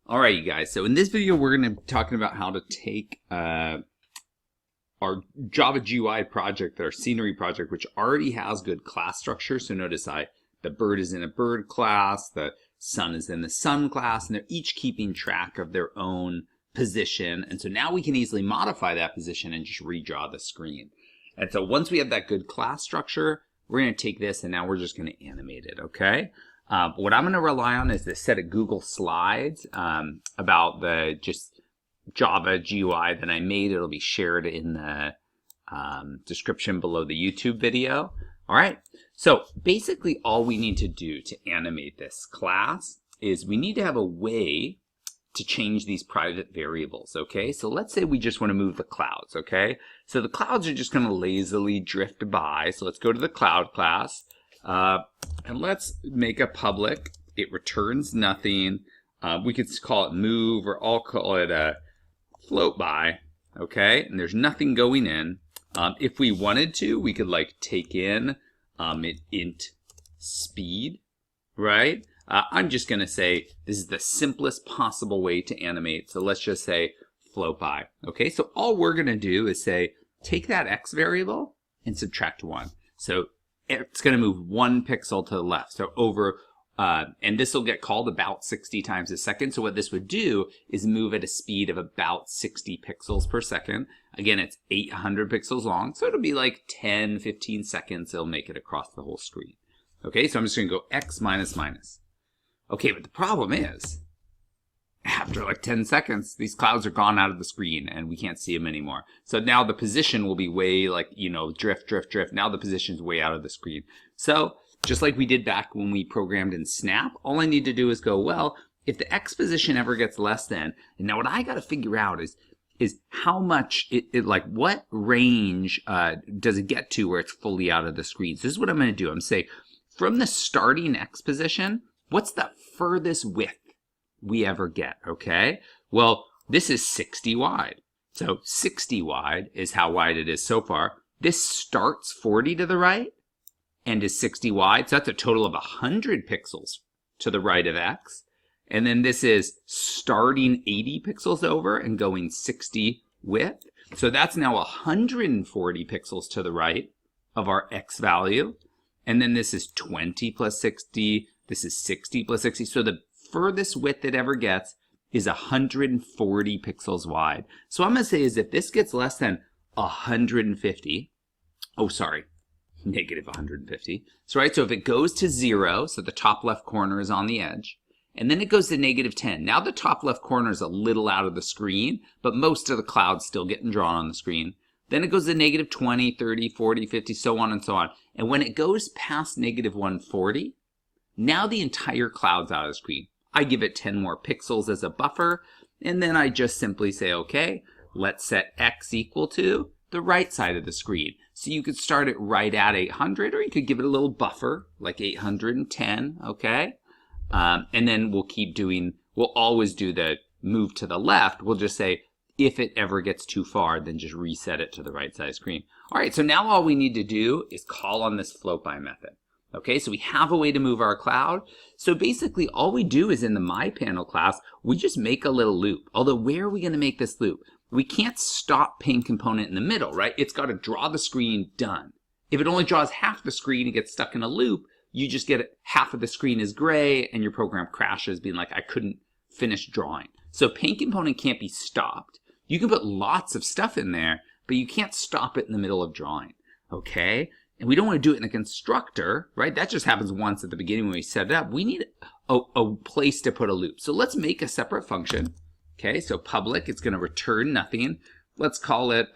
All right, you guys. So in this video, we're going to be talking about how to take our Java GUI project, our scenery project, which already has good class structure. So notice the bird is in a bird class, the sun is in the sun class, and they're each keeping track of their own position. And so now we can easily modify that position and just redraw the screen. And so once we have that good class structure, we're going to take this and now we're just going to animate it, okay? What I'm going to rely on is this set of Google Slides about the just Java GUI that I made. It'll be shared in the description below the YouTube video. All right, so basically all we need to do to animate this class is we need to have a way to change these private variables, okay? So let's say we just want to move the clouds, okay? So the clouds are just going to lazily drift by. So let's go to the cloud class. And let's make a public. It returns nothing. We could call it move, or I'll call it a float by, okay? And there's nothing going in. If we wanted to, we could like take in it int speed, right? I'm just gonna say this is the simplest possible way to animate. So let's just say float by, okay? So all we're gonna do is say, take that x variable and subtract 1. So it's going to move 1 pixel to the left. So over, and this will get called about 60 times a second. So what this would do is move at a speed of about 60 pixels per second. Again, it's 800 pixels long. So it'll be like 10, 15 seconds. It'll make it across the whole screen. Okay, so I'm just going to go x minus minus. Okay, but the problem is, after like 10 seconds, these clouds are gone out of the screen and we can't see them anymore. So now the position will be way like, drift, drift, drift. Now the position's way out of the screen. So just like we did back when we programmed in Snap, all I need to do is go, well, if the X position ever gets less than, and now what I got to figure out is how much like what range does it get to where it's fully out of the screen. So this is what I'm going to do. I'm say from the starting X position, what's the furthest width we ever get, okay? Well, this is 60 wide. So 60 wide is how wide it is so far. This starts 40 to the right and is 60 wide. So that's a total of 100 pixels to the right of X. And then this is starting 80 pixels over and going 60 width. So that's now 140 pixels to the right of our X value. And then this is 20 plus 60. This is 60 plus 60. So the furthest width it ever gets is 140 pixels wide. So I'm going to say is if this gets less than 150, negative 150. So right, so if it goes to 0, so the top left corner is on the edge, and then it goes to negative 10. Now the top left corner is a little out of the screen, but most of the cloud's still getting drawn on the screen. Then it goes to negative 20, 30, 40, 50, so on and so on. And when it goes past negative 140, now the entire cloud's out of the screen. I give it 10 more pixels as a buffer, and then I just simply say, okay, let's set X equal to the right side of the screen. So you could start it right at 800, or you could give it a little buffer, like 810, okay? And then we'll always do the move to the left. We'll just say, if it ever gets too far, then just reset it to the right side of the screen. All right, so now all we need to do is call on this float by method. Okay, so we have a way to move our cloud. So basically all we do is in the MyPanel class, we just make a little loop. Although where are we going to make this loop? We can't stop paint component in the middle, right? It's got to draw the screen, done. If it only draws half the screen and gets stuck in a loop, you just get half of the screen is gray and your program crashes being like, I couldn't finish drawing. So paint component can't be stopped. You can put lots of stuff in there, but you can't stop it in the middle of drawing, okay? And we don't want to do it in a constructor, right? That just happens once at the beginning when we set it up. We need a place to put a loop. So let's make a separate function. Okay, so public, it's going to return nothing. Let's call it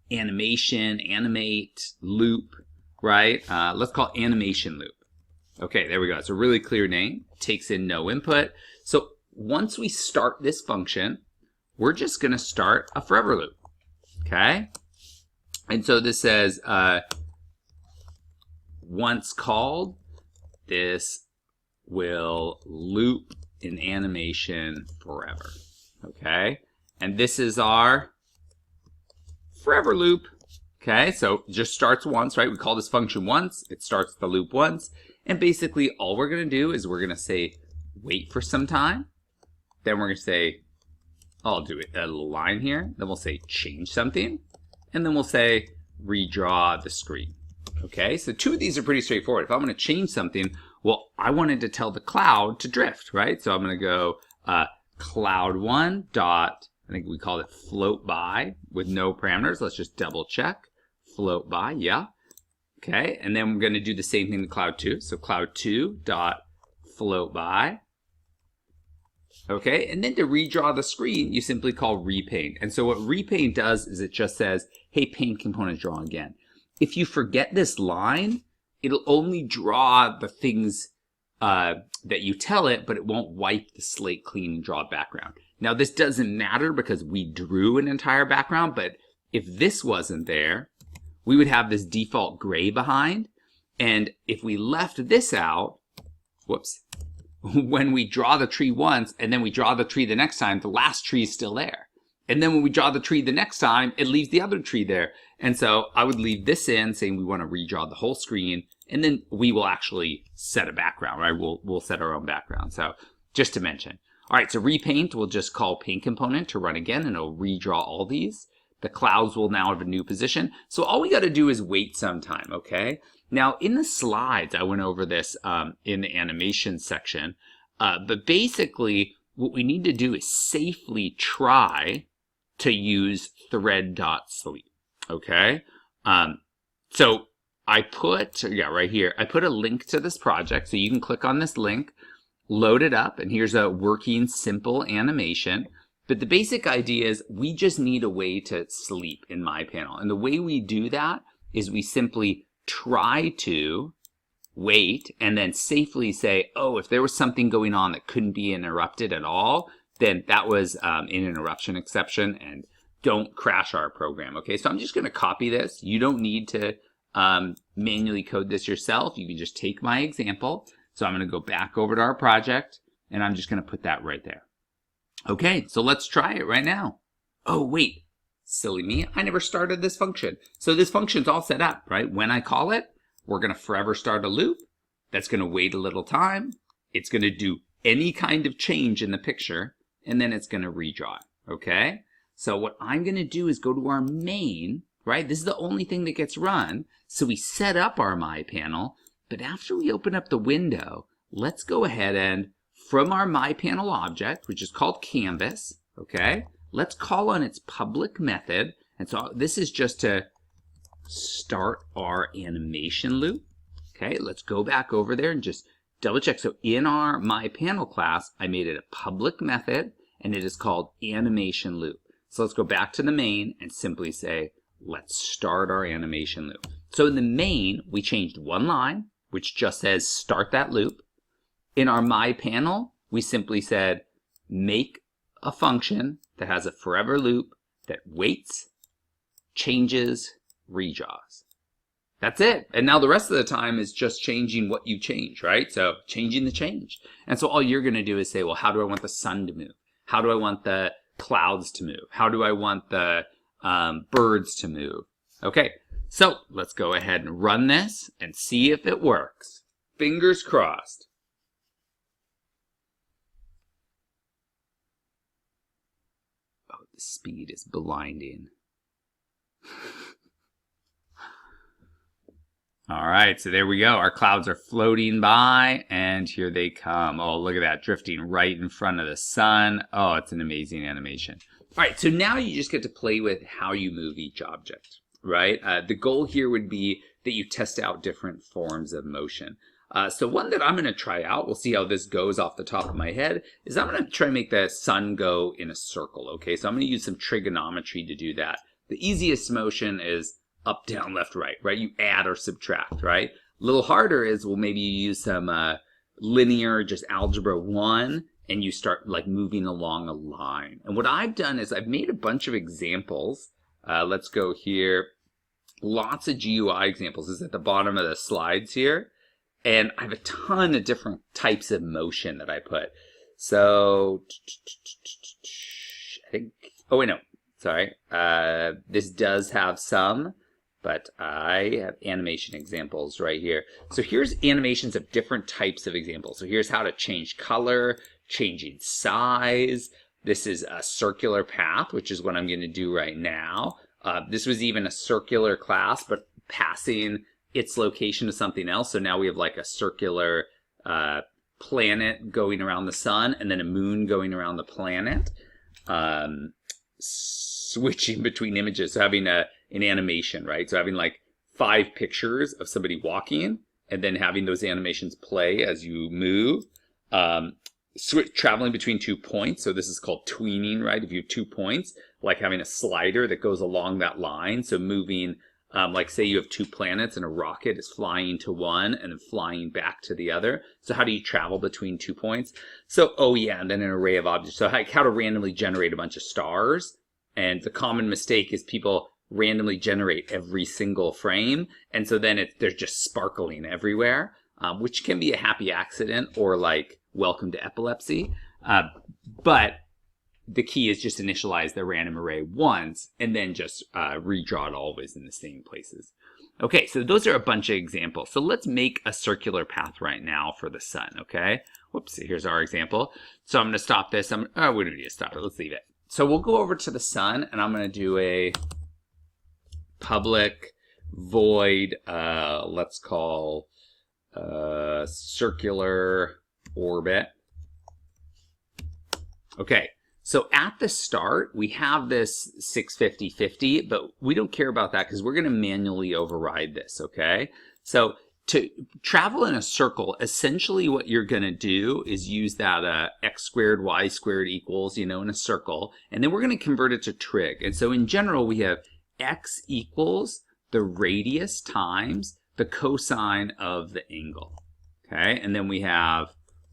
animation, animate, loop, right? Let's call it animation loop. Okay, there we go. It's a really clear name. Takes in no input. So once we start this function, we're just going to start a forever loop. Okay? And so this says, once called, this will loop in animation forever, okay? And this is our forever loop, okay? So it just starts once, right? We call this function once, it starts the loop once, and basically all we're gonna do is we're gonna say wait for some time, Then we're going to say, I'll do a little line here. Then we'll say change something. And then we'll say redraw the screen. Okay, so two of these are pretty straightforward. If I'm going to change something, well, I wanted to tell the cloud to drift, right? So I'm going to go cloud1 dot, I think we called it float by with no parameters. Let's just double check. Float by, yeah. Okay, and then we're going to do the same thing to cloud2. So cloud2 dot float by. Okay, and then to redraw the screen, you simply call repaint. And so what repaint does is it just says, hey, paint component draw again. If you forget this line, it'll only draw the things that you tell it, but it won't wipe the slate clean and draw a background. Now, this doesn't matter because we drew an entire background, but if this wasn't there, we would have this default gray behind. And if we left this out, whoops, when we draw the tree once and then we draw the tree the next time, the last tree is still there. And then when we draw the tree the next time, it leaves the other tree there. And so I would leave this in saying we want to redraw the whole screen, and then we will actually set a background, right? We'll set our own background. So just to mention. All right, so repaint, we'll just call paint component to run again, and it'll redraw all these. The clouds will now have a new position. So all we got to do is wait some time, okay? Now, in the slides, I went over this in the animation section, but basically what we need to do is safely try to use thread.sleep, okay? So I put, right here, I put a link to this project, so you can click on this link, load it up, and here's a working simple animation. But the basic idea is we just need a way to sleep in MyPanel. And the way we do that is we simply try to wait and then safely say, oh, if there was something going on that couldn't be interrupted at all, then that was an interruption exception, and don't crash our program. Okay, so I'm just going to copy this. You don't need to manually code this yourself. You can just take my example. So I'm going to go back over to our project, and I'm just going to put that right there. Okay, so let's try it right now. Oh, wait. Silly me, I never started this function. So this function's all set up, right? When I call it, we're going to forever start a loop. That's going to wait a little time. It's going to do any kind of change in the picture, and then it's going to redraw it, okay? So what I'm going to do is go to our main, right? This is the only thing that gets run. So we set up our MyPanel, but after we open up the window, let's go ahead and, from our MyPanel object, which is called canvas, okay? Let's call on its public method. And so this is just to start our animation loop. Okay, let's go back over there and just double check. So in our MyPanel class, I made it a public method, and it is called animation loop. So let's go back to the main and simply say, let's start our animation loop. So in the main, we changed one line, which just says start that loop. In our MyPanel, we simply said make a function that has a forever loop that waits, changes, redraws. That's it. And now the rest of the time is just changing what you change, right? So changing the change. And so all you're going to do is say, well, how do I want the sun to move? How do I want the clouds to move? How do I want the birds to move? Okay, so let's go ahead and run this and see if it works. Fingers crossed. Oh, the speed is blinding. All right, so there we go. Our clouds are floating by, and here they come. Oh, look at that, drifting right in front of the sun. Oh, it's an amazing animation. All right, so now you just get to play with how you move each object, right? The goal here would be that you test out different forms of motion. So one that I'm going to try out, we'll see how this goes off the top of my head, is I'm going to try and make the sun go in a circle, okay? So I'm going to use some trigonometry to do that. The easiest motion is up, down, left, right? You add or subtract, right? A little harder is, well, maybe you use some linear, just algebra 1, and you start like moving along a line. And what I've done is I've made a bunch of examples. Let's go here. Lots of GUI examples. This is at the bottom of the slides here. And I have a ton of different types of motion that I put. So, I think, oh wait, no, sorry. This does have some, but I have animation examples right here. So here's animations of different types of examples. So here's how to change color, changing size. This is a circular path, which is what I'm going to do right now. This was even a circular class, but passing its location to something else. So now we have like a circular planet going around the sun, and then a moon going around the planet. Switching between images, so having an animation, right? So having like 5 pictures of somebody walking, and then having those animations play as you move. Traveling between 2 points, so this is called tweening, right? If you have 2 points, like having a slider that goes along that line, so moving, like say you have 2 planets and a rocket is flying to one and then flying back to the other. So how do you travel between 2 points? So, oh yeah, and then an array of objects. So how to randomly generate a bunch of stars. And the common mistake is people randomly generate every single frame, and so then they're just sparkling everywhere, which can be a happy accident or like welcome to epilepsy. But the key is just initialize the random array once and then just redraw it always in the same places. Okay, so those are a bunch of examples. So let's make a circular path right now for the sun, okay? Whoops, here's our example. So I'm going to stop this. We don't need to stop it. Let's leave it. So we'll go over to the sun, and I'm going to do a public void, let's call circular orbit. Okay, so at the start, we have this 650-50, but we don't care about that because we're going to manually override this, okay? So to travel in a circle, essentially what you're going to do is use that x squared, y squared equals, in a circle, and then we're going to convert it to trig. And so in general, we have x equals the radius times the cosine of the angle, okay? And then we have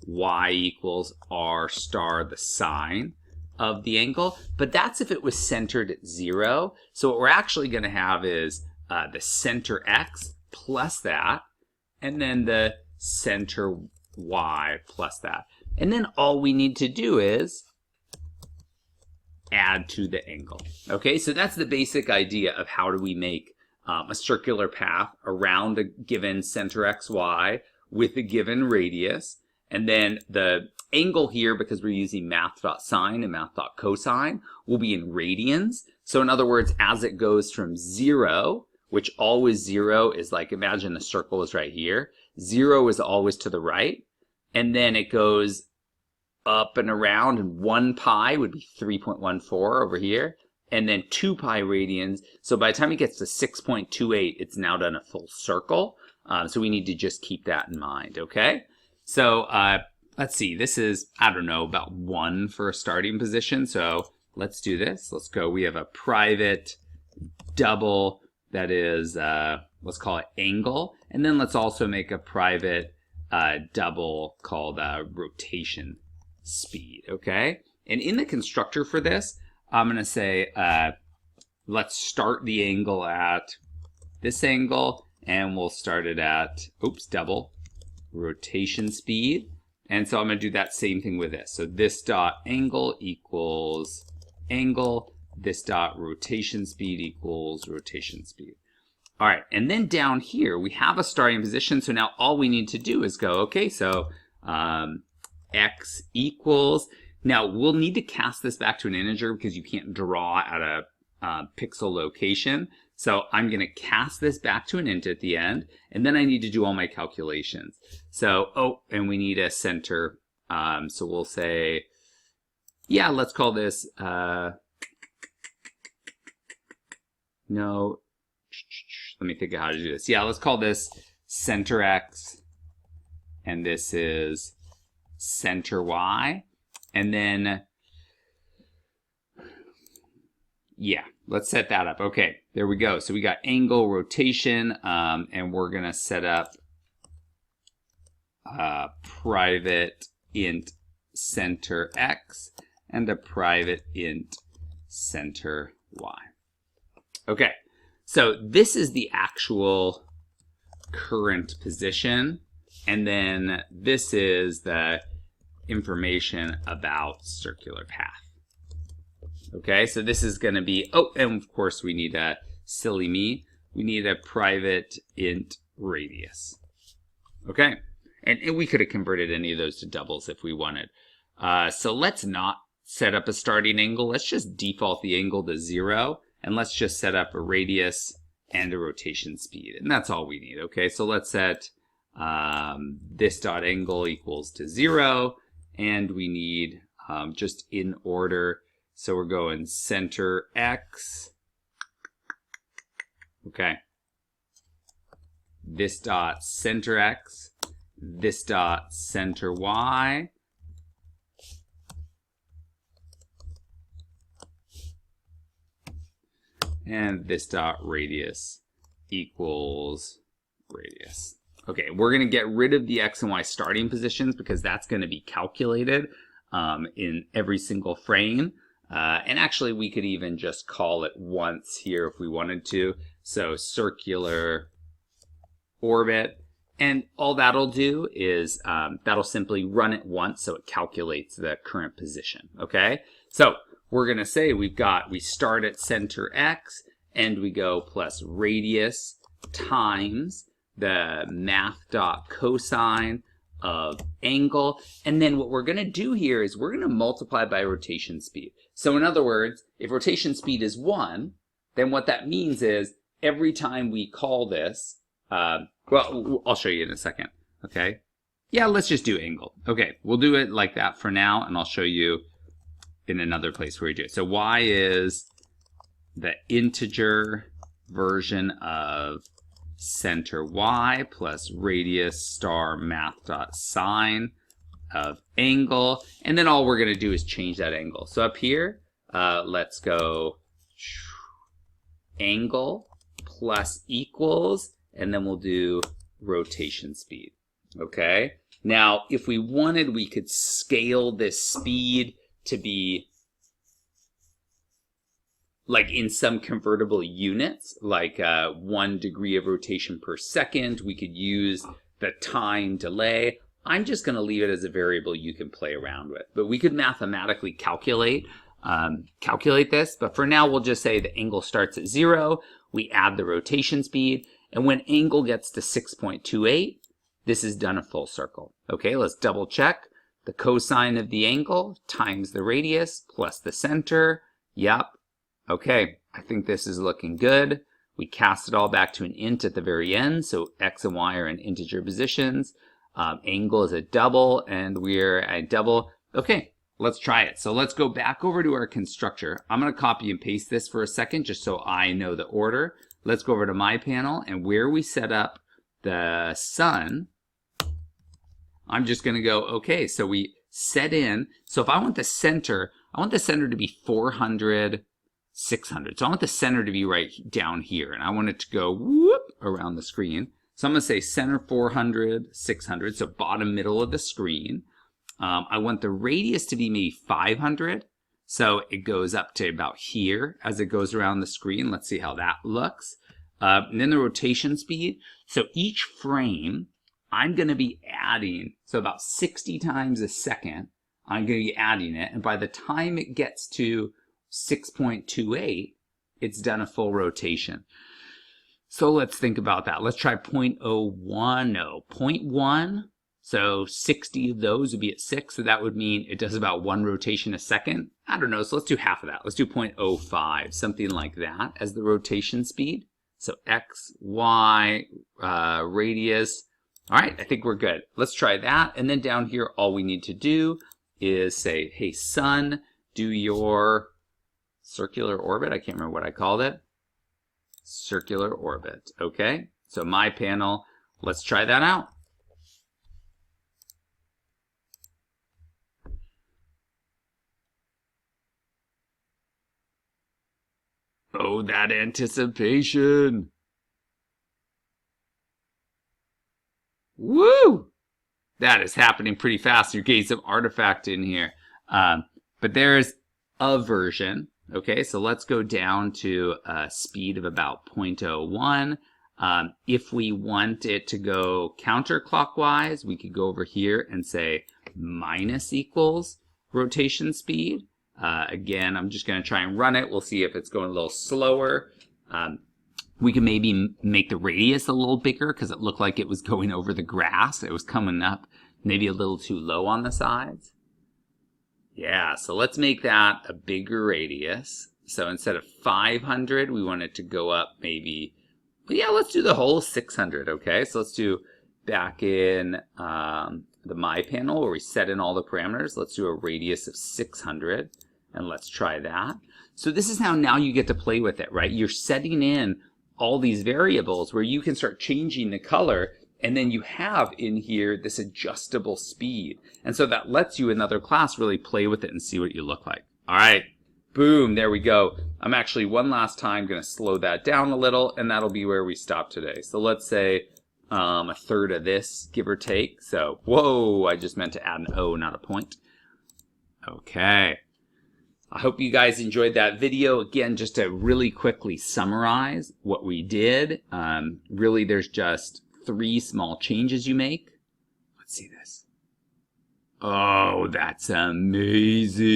y equals r star the sine of the angle, but that's if it was centered at 0. So what we're actually going to have is the center x plus that, and then the center y plus that. And then all we need to do is add to the angle. Okay, so that's the basic idea of how do we make a circular path around a given center x, y with a given radius. And then the angle here, because we're using math.sine and math.cosine, will be in radians. So in other words, as it goes from 0, which always 0 is like, imagine the circle is right here. 0 is always to the right. And then it goes up and around, and 1 pi would be 3.14 over here. And then 2 pi radians. So by the time it gets to 6.28, it's now done a full circle. So we need to just keep that in mind, okay? So let's see, this is, I don't know, about 1 for a starting position. So let's do this. Let's go. We have a private double that is, let's call it angle. And then let's also make a private double called rotation speed, okay? And in the constructor for this, I'm going to say, let's start the angle at this angle, and we'll start it at, double rotation speed. And so I'm going to do that same thing with this. So this dot angle equals angle, this dot rotation speed equals rotation speed. All right, and then down here, we have a starting position. So now all we need to do is go, okay, so x equals, now we'll need to cast this back to an integer because you can't draw at a pixel location. So I'm going to cast this back to an int at the end, and then I need to do all my calculations. So, and we need a center. So we'll say, yeah, let's call this, no, let me think of how to do this. Yeah, let's call this center x, and this is center y. And then, yeah, let's set that up. Okay, there we go. So we got angle, rotation, and we're going to set up a private int center x and a private int center y. Okay, so this is the actual current position, and then this is the information about circular path. Okay, so this is going to be, and of course we need a, silly me, we need a private int radius. Okay, and we could have converted any of those to doubles if we wanted. So let's not set up a starting angle. Let's just default the angle to 0, and let's just set up a radius and a rotation speed, and that's all we need. Okay, so let's set this dot angle equals to 0, and we need just in order. So we're going center X. Okay. This dot center X, this dot center Y, and this dot radius equals radius. Okay, we're going to get rid of the X and Y starting positions because that's going to be calculated in every single frame. And actually, we could even just call it once here if we wanted to. So circular orbit. And all that'll do is that'll simply run it once so it calculates the current position. Okay, so we're going to say we start at center X and we go plus radius times the math.cosine of angle. And then what we're going to do here is we're going to multiply by rotation speed. So in other words, if rotation speed is 1, then what that means is every time we call this, well, I'll show you in a second. Okay. Yeah, let's just do angle. Okay, we'll do it like that for now, and I'll show you in another place where we do it. So y is the integer version of center y plus radius star math.sine of angle. And then all we're going to do is change that angle. So up here, let's go angle plus equals, and then we'll do rotation speed. Okay. Now, if we wanted, we could scale this speed to be like in some convertible units, like 1 degree of rotation per second. We could use the time delay. I'm just going to leave it as a variable you can play around with. But we could mathematically calculate this. But for now, we'll just say the angle starts at 0. We add the rotation speed. And when angle gets to 6.28, this is done a full circle. Okay, let's double check. The cosine of the angle times the radius plus the center. Yep. Okay, I think this is looking good. We cast it all back to an int at the very end, so x and y are in integer positions. Angle is a double, and we're at double. Okay, let's try it. So let's go back over to our constructor. I'm going to copy and paste this for a second just so I know the order. Let's go over to my panel, and where we set up the sun, I'm just going to go, okay, so we set in. So if I want the center to be 400, 600. So I want the center to be right down here, and I want it to go whoop around the screen. So I'm going to say center 400, 600, so bottom middle of the screen. I want the radius to be maybe 500, so it goes up to about here as it goes around the screen. Let's see how that looks. And then the rotation speed. So each frame, I'm going to be adding, so about 60 times a second, I'm going to be adding it, and by the time it gets to 6.28, it's done a full rotation. So let's think about that. Let's try 0.01, no, 0.1. So 60 of those would be at 6, so that would mean it does about 1 rotation a second. I don't know, so let's do half of that. Let's do 0.05, something like that as the rotation speed. So x, y, radius. All right, I think we're good. Let's try that. And then down here, all we need to do is say, hey, sun, do your circular orbit. I can't remember what I called it. Circular orbit. Okay, so my panel, let's try that out. Oh, that anticipation. Woo! That is happening pretty fast. You're getting some artifact in here. But there's a version. Okay, so let's go down to a speed of about 0.01. If we want it to go counterclockwise, we could go over here and say minus equals rotation speed. Again, I'm just going to try and run it. We'll see if it's going a little slower. We can maybe make the radius a little bigger because it looked like it was going over the grass. It was coming up maybe a little too low on the sides. Yeah, so let's make that a bigger radius. So instead of 500, we want it to go up maybe, well, yeah, let's do the whole 600, okay? So let's do back in the My panel where we set in all the parameters. Let's do a radius of 600, and let's try that. So this is how now you get to play with it, right? You're setting in all these variables where you can start changing the color, and then you have in here this adjustable speed. And so that lets you in another class really play with it and see what you look like. All right, boom, there we go. I'm actually one last time going to slow that down a little, and that'll be where we stop today. So let's say a third of this, give or take. So, whoa, I just meant to add an O, not a point. Okay. I hope you guys enjoyed that video. Again, just to really quickly summarize what we did, really there's just 3 small changes you make. Let's see this. Oh, that's amazing.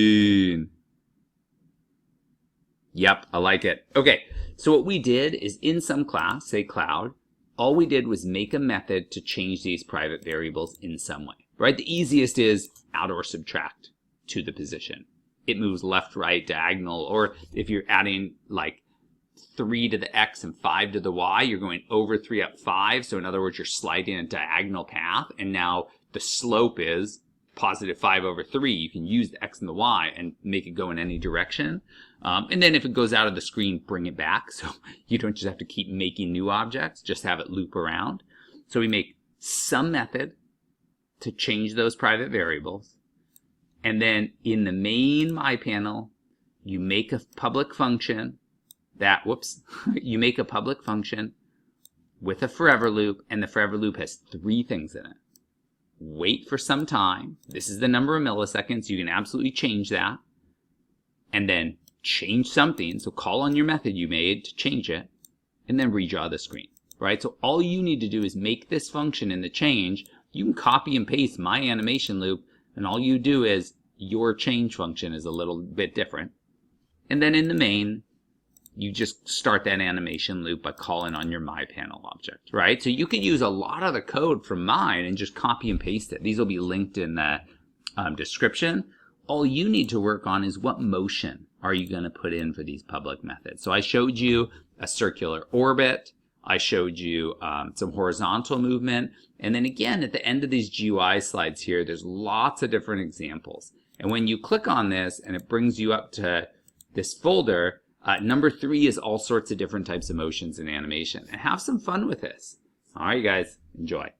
Yep, I like it. Okay, so what we did is in some class, say cloud, all we did was make a method to change these private variables in some way, right? The easiest is add or subtract to the position. It moves left, right, diagonal, or if you're adding like 3 to the x and 5 to the y, you're going over 3 up 5. So in other words, you're sliding a diagonal path, and now the slope is positive 5 over 3. You can use the x and the y and make it go in any direction. And then if it goes out of the screen, bring it back. So you don't just have to keep making new objects, just have it loop around. So we make some method to change those private variables. And then in the main My panel, you make a public function that, you make a public function with a forever loop, and the forever loop has 3 things in it. Wait for some time. This is the number of milliseconds. You can absolutely change that. And then change something. So call on your method you made to change it, and then redraw the screen, right? So all you need to do is make this function in the change. You can copy and paste my animation loop, and all you do is your change function is a little bit different. And then in the main, you just start that animation loop by calling on your My panel object, right? So you could use a lot of the code from mine and just copy and paste it. These will be linked in the description. All you need to work on is what motion are you going to put in for these public methods. So I showed you a circular orbit. I showed you some horizontal movement. And then again, at the end of these GUI slides here, there's lots of different examples. And when you click on this and it brings you up to this folder, number 3 is all sorts of different types of motions and animation. And have some fun with this. All right, you guys, enjoy.